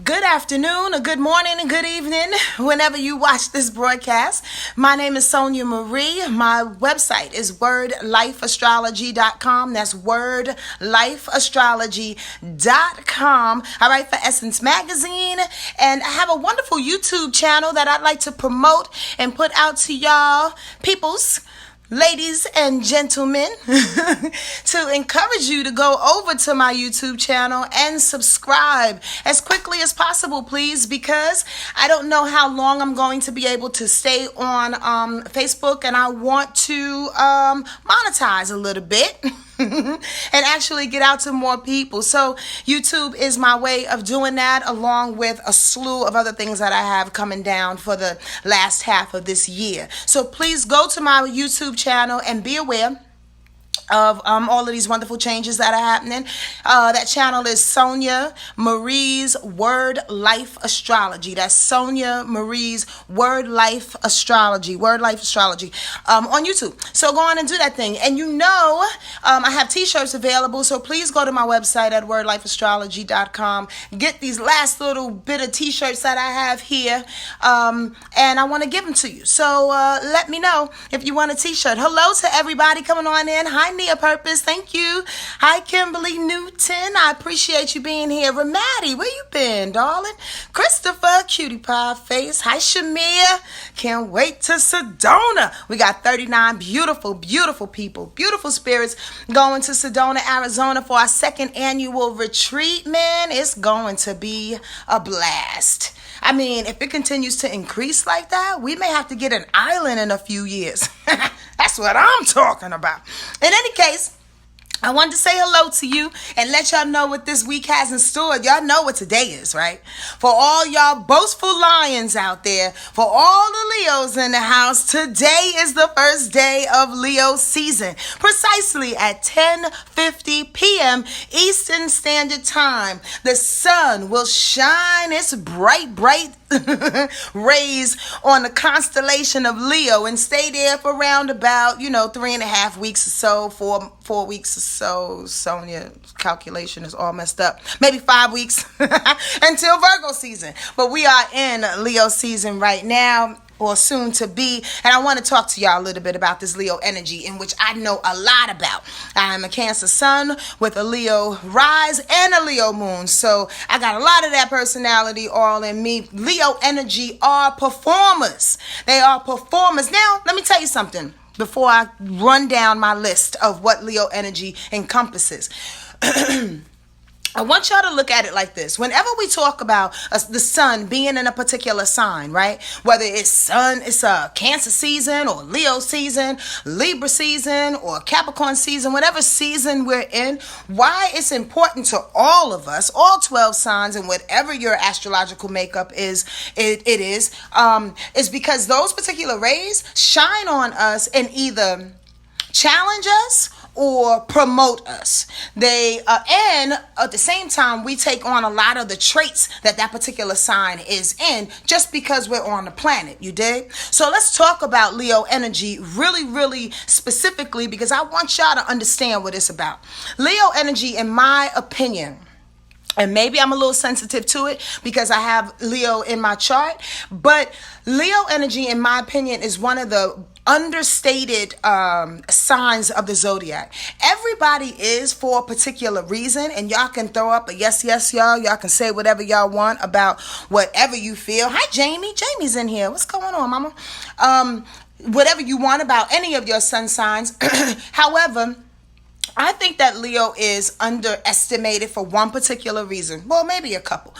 Good afternoon, a good morning, and good evening, whenever you watch this broadcast. My name is Sonja Marie. My website is wordlifeastrology.com. That's wordlifeastrology.com. I write for Essence Magazine, and I have a wonderful YouTube channel that I'd like to promote and put out to y'all peoples. Ladies and gentlemen, to encourage you to go over to my YouTube channel and subscribe as quickly as possible, please, because I don't know how long I'm going to be able to stay on Facebook, and I want to monetize a little bit. And actually get out to more people. So YouTube is my way of doing that, along with a slew of other things that I have coming down for the last half of this year. So please go to my YouTube channel and be aware of all of these wonderful changes that are happening. That channel is Sonja Marie's Word Life Astrology. That's Sonja Marie's Word Life Astrology. Wordlife Astrology on YouTube. So go on and do that thing. And I have t-shirts available, so please go to my website at wordlifeastrology.com. Get these last little bit of t-shirts that I have here, and I want to give them to you. So let me know if you want a t-shirt. Hello to everybody coming on in. Hi, Nia Purpose, thank you. Hi, Kimberly Newton, I appreciate you being here. Ramadi, where you been, darling? Christopher, Cutie Pie Face. Hi, Shamir. Can't wait to Sedona. We got 39 beautiful, beautiful people, beautiful spirits going to Sedona, Arizona for our second annual retreat. Man, it's going to be a blast. I mean, if it continues to increase like that, we may have to get an island in a few years. That's what I'm talking about. In any case, I wanted to say hello to you and let y'all know what this week has in store. Y'all know what today is, right? For all y'all boastful lions out there, for all the Leos in the house, today is the first day of Leo season. Precisely at 10:50 p.m. Eastern Standard Time, the sun will shine its bright rays on the constellation of Leo and stay there for around about 3.5 weeks or so, 4 weeks or so. Sonia's calculation is all messed up. Maybe 5 weeks until Virgo season. But we are in Leo season right now, or soon to be, and I want to talk to y'all a little bit about this Leo energy, in which I know a lot about. I'm a Cancer sun with a Leo rise and a Leo moon, so I got a lot of that personality all in me. Leo energy are performers. They are performers. Now, let me tell you something before I run down my list of what Leo energy encompasses. I want y'all to look at it like this. Whenever we talk about the sun being in a particular sign, right? Whether it's a Cancer season or Leo season, Libra season or Capricorn season, whatever season we're in, why it's important to all of us, all 12 signs and whatever your astrological makeup is because those particular rays shine on us and either challenge us or promote us. They and at the same time, we take on a lot of the traits that particular sign is in, just because we're on the planet. You dig? So let's talk about Leo energy really, really specifically, because I want y'all to understand what it's about. Leo energy, in my opinion, and maybe I'm a little sensitive to it because I have Leo in my chart, but Leo energy, in my opinion, is one of the understated signs of the zodiac. Everybody is for a particular reason, and y'all can throw up a yes, y'all. Y'all can say whatever y'all want about whatever you feel. Hi, Jamie. Jamie's in here. What's going on, mama? Whatever you want about any of your sun signs. However, I think that Leo is underestimated for one particular reason. Well, maybe a couple.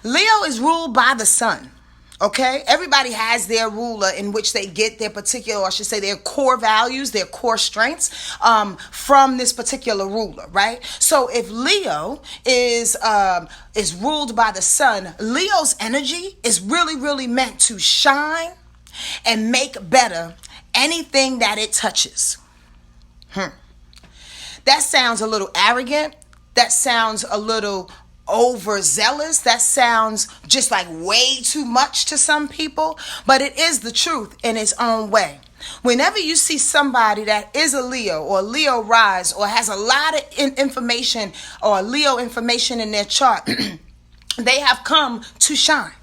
Leo is ruled by the sun. Okay, everybody has their ruler in which they get their particular, or I should say their core values, their core strengths from this particular ruler, right? So if Leo is ruled by the sun, Leo's energy is really, really meant to shine and make better anything that it touches. That sounds a little arrogant. That sounds a little overzealous. That sounds just like way too much to some people, but it is the truth in its own way. Whenever you see somebody that is a Leo or Leo rise or has a lot of information or Leo information in their chart, They have come to shine.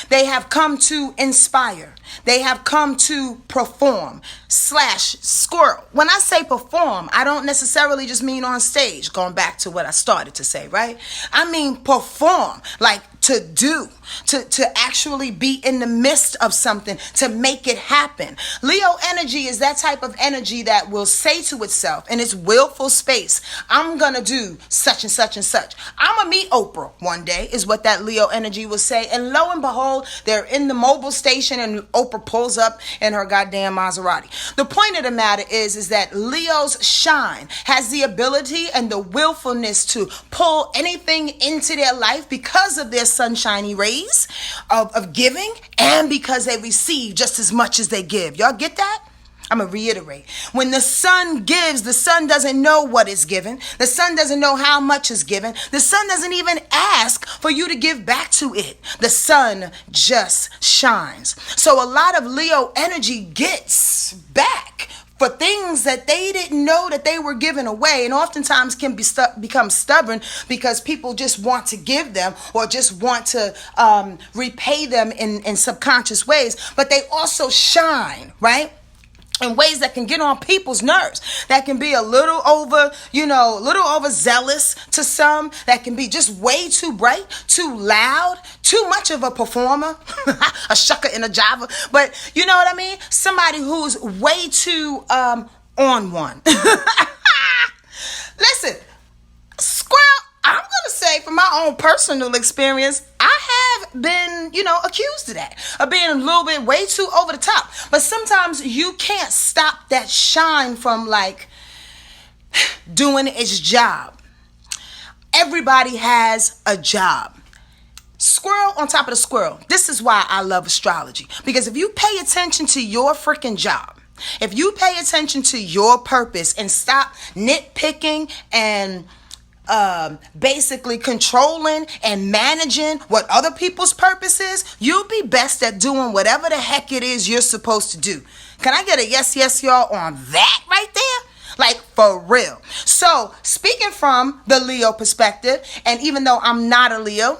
They have come to inspire. They have come to perform. Slash squirrel. When I say perform, I don't necessarily just mean on stage, going back to what I started to say, right? I mean perform, like to do, to actually be in the midst of something, to make it happen. Leo energy is that type of energy that will say to itself in its willful space, I'm going to do such and such and such. I'm going to meet Oprah one day, is what that Leo energy will say. And lo and behold, they're in the mobile station and Oprah pulls up in her goddamn Maserati. The point of the matter is that Leo's shine has the ability and the willfulness to pull anything into their life because of their sunshiny rays of giving, and because they receive just as much as they give. Y'all get that? I'm going to reiterate. When the sun gives, the sun doesn't know what is given. The sun doesn't know how much is given. The sun doesn't even ask for you to give back to it. The sun just shines. So a lot of Leo energy gets back for things that they didn't know that they were giving away, and oftentimes can become stubborn because people just want to give them or just want to repay them in subconscious ways. But they also shine, right? In ways that can get on people's nerves, that can be a little over, a little overzealous to some, that can be just way too bright, too loud, too much of a performer, a shucker and a jiver. But you know what I mean? Somebody who's way too on one. Listen, squirrel, I'm going to say from my own personal experience, I have been, accused of that, of being a little bit way too over the top. But sometimes you can't stop that shine from doing its job. Everybody has a job. Squirrel on top of the squirrel. This is why I love astrology. Because if you pay attention to your freaking job, if you pay attention to your purpose and stop nitpicking and basically controlling and managing what other people's purpose is, you'll be best at doing whatever the heck it is you're supposed to do. Can I get a yes, y'all on that right there? Like, for real. So, speaking from the Leo perspective, and even though I'm not a Leo,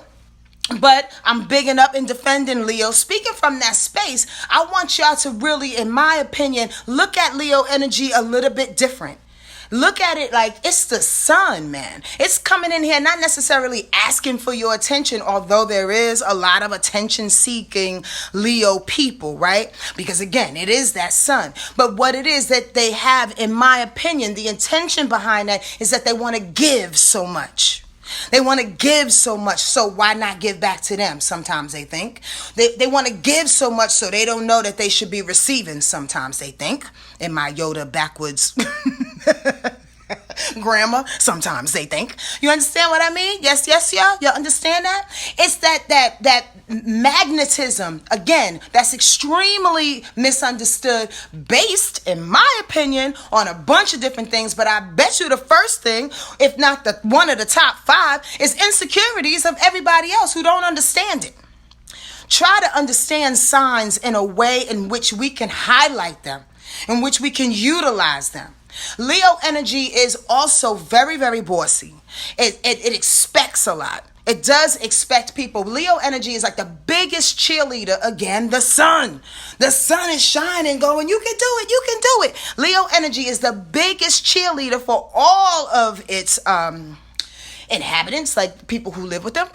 but I'm bigging up and defending Leo, speaking from that space, I want y'all to really, in my opinion, look at Leo energy a little bit different. Look at it like it's the sun, man. It's coming in here, not necessarily asking for your attention, although there is a lot of attention-seeking Leo people, right? Because again, it is that sun. But what it is that they have, in my opinion, the intention behind that is that they want to give so much. They want to give so much, so why not give back to them? Sometimes they think. They want to give so much so they don't know that they should be receiving, sometimes they think. In my Yoda backwards grammar, sometimes they think. You understand what I mean? Yes, y'all. Y'all understand that? It's that magnetism, again, that's extremely misunderstood, based, in my opinion, on a bunch of different things. But I bet you the first thing, if not the one of the top 5, is insecurities of everybody else who don't understand it. Try to understand signs in a way in which we can highlight them, in which we can utilize them. Leo energy is also very, very bossy. It expects a lot. It does expect people. Leo energy is like the biggest cheerleader. Again, the sun. The sun is shining, going, you can do it, you can do it. Leo energy is the biggest cheerleader for all of its inhabitants, like people who live with them,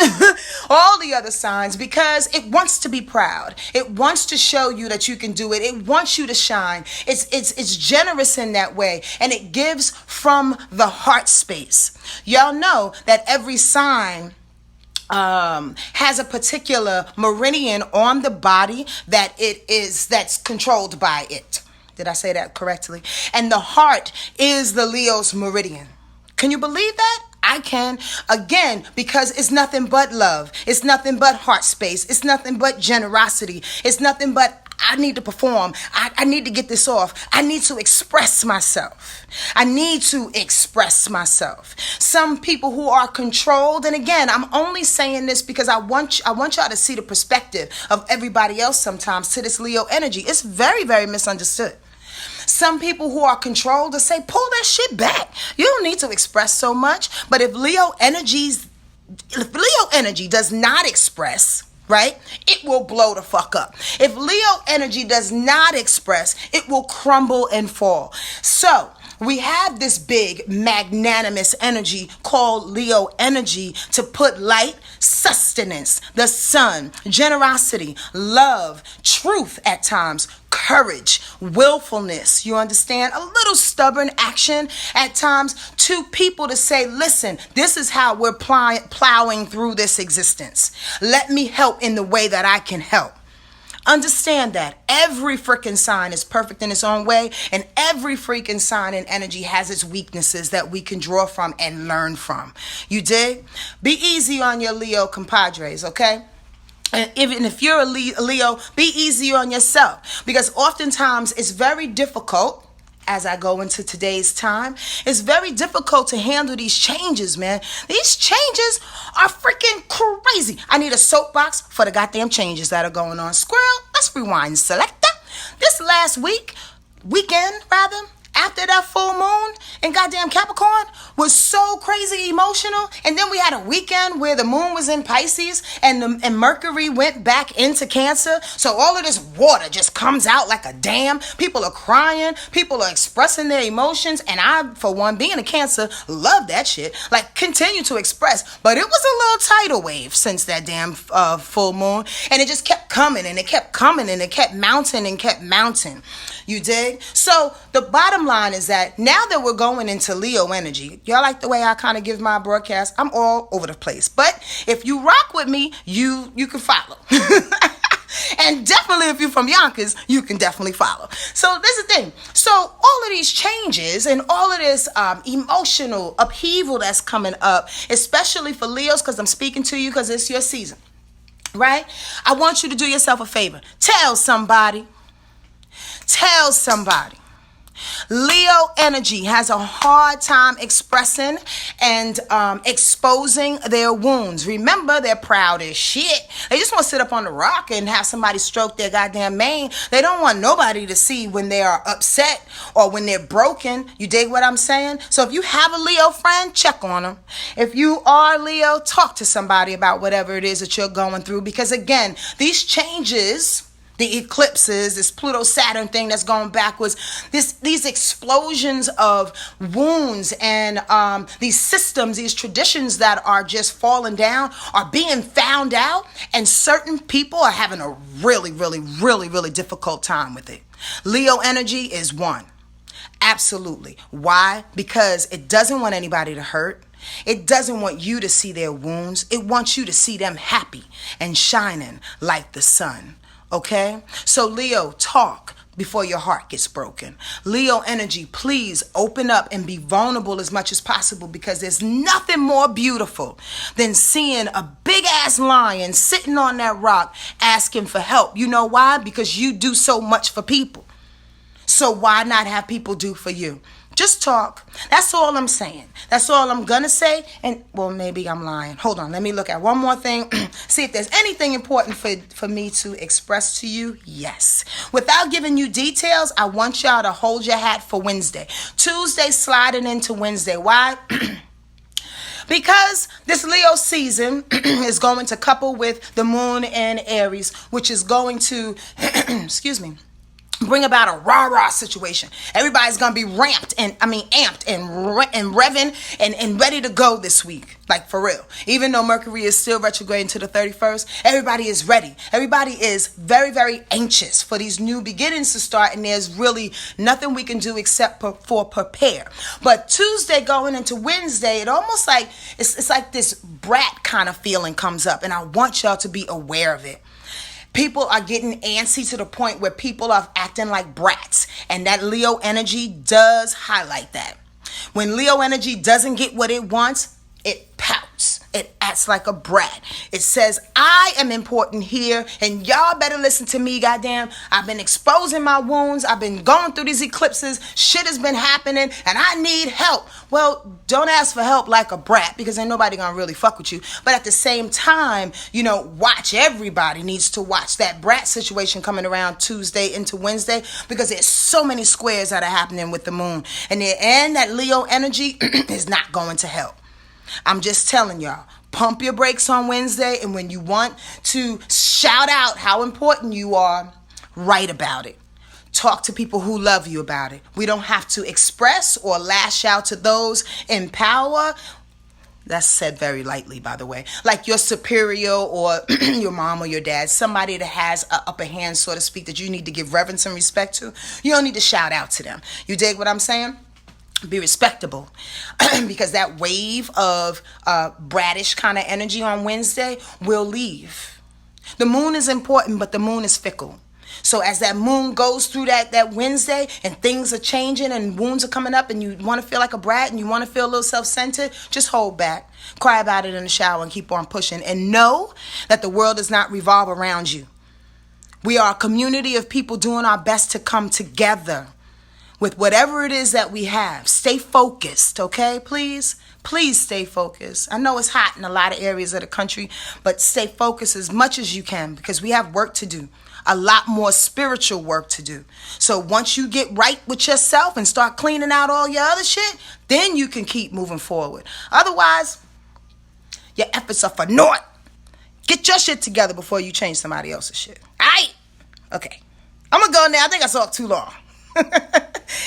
all the other signs, because it wants to be proud. It wants to show you that you can do it. It wants you to shine. It's generous in that way, and it gives from the heart space. Y'all know that every sign has a particular meridian on the body that's controlled by it. Did I say that correctly? And the heart is the Leo's meridian. Can you believe that? I can. Again, because it's nothing but love. It's nothing but heart space. It's nothing but generosity. It's nothing but I need to perform. I need to get this off. I need to express myself. I need to express myself. Some people who are controlled, and again, I'm only saying this because I want y'all to see the perspective of everybody else sometimes to this Leo energy. It's very, very misunderstood. Some people who are controlled to say, pull that shit back. You don't need to express so much. But if Leo energy's if Leo energy does not express, right, it will blow the fuck up. If Leo energy does not express, it will crumble and fall. So we have this big magnanimous energy called Leo energy to put light, sustenance, the sun, generosity, love, truth at times, courage, willfulness, you understand? A little stubborn action at times to people to say, listen, this is how we're plowing through this existence. Let me help in the way that I can help. Understand that every freaking sign is perfect in its own way, and every freaking sign and energy has its weaknesses that we can draw from and learn from. You dig? Be easy on your Leo compadres, okay? And even if you're a Leo, be easy on yourself, because oftentimes it's very difficult. As I go into today's time, it's very difficult to handle these changes, man. These changes are freaking crazy. I need a soapbox for the goddamn changes that are going on. Squirrel, let's rewind, selector. This last weekend, after that full moon in goddamn Capricorn was so crazy emotional. And then we had a weekend where the moon was in Pisces and Mercury went back into Cancer. So all of this water just comes out like a dam. People are crying. People are expressing their emotions. And I, for one, being a Cancer, love that shit. Like, continue to express. But it was a little tidal wave since that damn full moon. And it just kept coming and it kept coming and it kept mounting and kept mounting. You dig? So the bottom line is that now that we're going into Leo energy, y'all like the way I kind of give my broadcast? I'm all over the place. But if you rock with me, you can follow. And definitely if you're from Yonkers, you can definitely follow. So this is the thing. So all of these changes and all of this emotional upheaval that's coming up, especially for Leos, because I'm speaking to you because it's your season, right? I want you to do yourself a favor. Tell somebody. Tell somebody. Leo energy has a hard time expressing and exposing their wounds. Remember, they're proud as shit. They just want to sit up on the rock and have somebody stroke their goddamn mane. They don't want nobody to see when they are upset or when they're broken. You dig what I'm saying? So if you have a Leo friend, check on them. If you are Leo, talk to somebody about whatever it is that you're going through. Because again, these changes, the eclipses, this Pluto-Saturn thing that's going backwards, these explosions of wounds and these systems, these traditions that are just falling down are being found out, and certain people are having a really, really, really, really difficult time with it. Leo energy is one. Absolutely. Why? Because it doesn't want anybody to hurt. It doesn't want you to see their wounds. It wants you to see them happy and shining like the sun. Okay? So Leo, talk before your heart gets broken. Leo energy, please open up and be vulnerable as much as possible, because there's nothing more beautiful than seeing a big ass lion sitting on that rock asking for help. You know why? Because you do so much for people. So why not have people do for you? Just talk. That's all I'm saying. That's all I'm gonna say. And well, maybe I'm lying. Hold on. Let me look at one more thing. See if there's anything important for me to express to you. Yes. Without giving you details, I want y'all to hold your hat for Wednesday. Tuesday sliding into Wednesday. Why? Because this Leo season is going to couple with the moon in Aries, which is going to, bring about a rah-rah situation. Everybody's going to be amped and revving and ready to go this week. Like, for real. Even though Mercury is still retrograding to the 31st, everybody is ready. Everybody is very, very anxious for these new beginnings to start, and there's really nothing we can do except for prepare. But Tuesday going into Wednesday, it almost like, it's like this brat kind of feeling comes up, and I want y'all to be aware of it. People are getting antsy to the point where people are acting like brats. And that Leo energy does highlight that. When Leo energy doesn't get what it wants, it pouts. It acts like a brat. It says, I am important here, and y'all better listen to me, goddamn. I've been exposing my wounds. I've been going through these eclipses. Shit has been happening, and I need help. Well, don't ask for help like a brat, because ain't nobody gonna really fuck with you. But at the same time, watch. Everybody needs to watch that brat situation coming around Tuesday into Wednesday, because there's so many squares that are happening with the moon. And that Leo energy is not going to help. I'm just telling y'all, pump your brakes on Wednesday, and when you want to shout out how important you are, write about it. Talk to people who love you about it. We don't have to express or lash out to those in power. That's said very lightly, by the way. Like your superior or your mom or your dad, somebody that has an upper hand, so to speak, that you need to give reverence and respect to. You don't need to shout out to them. You dig what I'm saying? Be respectable. Because that wave of bratish kind of energy on Wednesday will leave. The moon is important, but the moon is fickle. So as that moon goes through that Wednesday and things are changing and wounds are coming up and you want to feel like a brat and you want to feel a little self-centered, just hold back. Cry about it in the shower and keep on pushing. And know that the world does not revolve around you. We are a community of people doing our best to come together with whatever it is that we have. Stay focused, okay? Please stay focused. I know it's hot in a lot of areas of the country, but stay focused as much as you can because we have work to do. A lot more spiritual work to do. So once you get right with yourself and start cleaning out all your other shit, then you can keep moving forward. Otherwise, your efforts are for naught. Get your shit together before you change somebody else's shit. All right? Okay. I'm going to go now. I think I talked too long.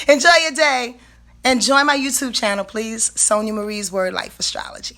Enjoy your day. And join my YouTube channel, please. Sonja Marie's Wordlife Astrology.